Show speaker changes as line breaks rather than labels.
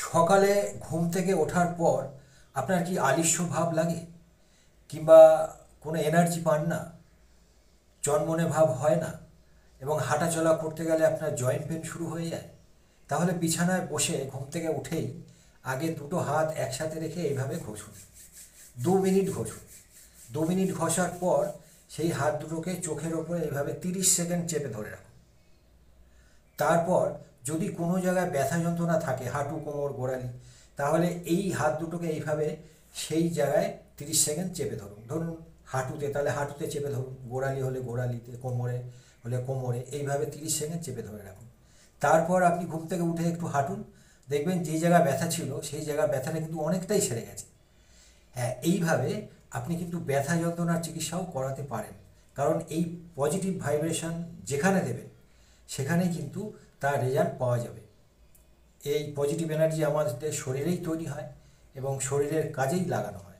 সকালে ঘুম থেকে ওঠার পর আপনার কি আলস্য ভাব লাগে, কিংবা কোনো এনার্জি পান না, চনমনে ভাব হয় না, এবং হাঁটাচলা করতে গেলে আপনার জয়েন্ট পেন শুরু হয়ে যায়? তাহলে বিছানায় বসে ঘুম থেকে উঠেই আগে দুটো হাত একসাথে রেখে এইভাবে ঘষুন। 2 মিনিট ঘষুন। 2 মিনিট ঘষার পর সেই হাত দুটোকে চোখের ওপরে এইভাবে 30 সেকেন্ড চেপে ধরে রাখুন। তারপর যদি কোনো জায়গায় ব্যথা যন্ত্রণা থাকে, হাঁটু, কোমর, গোড়ালি, তাহলে এই হাত দুটোকে এইভাবে সেই জায়গায় 30 সেকেন্ড চেপে ধরুন। ধরুন হাঁটুতে, তাহলে হাঁটুতে চেপে ধরুন, গোড়ালি হলে গোড়ালিতে, কোমরে হলে কোমরে, এইভাবে 30 সেকেন্ড চেপে ধরে রাখুন। তারপর আপনি ঘুম থেকে উঠে একটু হাঁটুন, দেখবেন যে জায়গায় ব্যথা ছিল সেই জায়গায় ব্যথাটা কিন্তু অনেকটাই সেরে গেছে। হ্যাঁ, এইভাবে আপনি কিন্তু ব্যথা যন্ত্রণার চিকিৎসাও করাতে পারেন, কারণ এই পজিটিভ ভাইব্রেশন যেখানে দেবেন সেখানেই কিন্তু তার রেজাল্ট পাওয়া যাবে। এই পজিটিভ এনার্জি আমাদের শরীরেই তৈরি হয় এবং শরীরের কাজেই লাগানো হয়।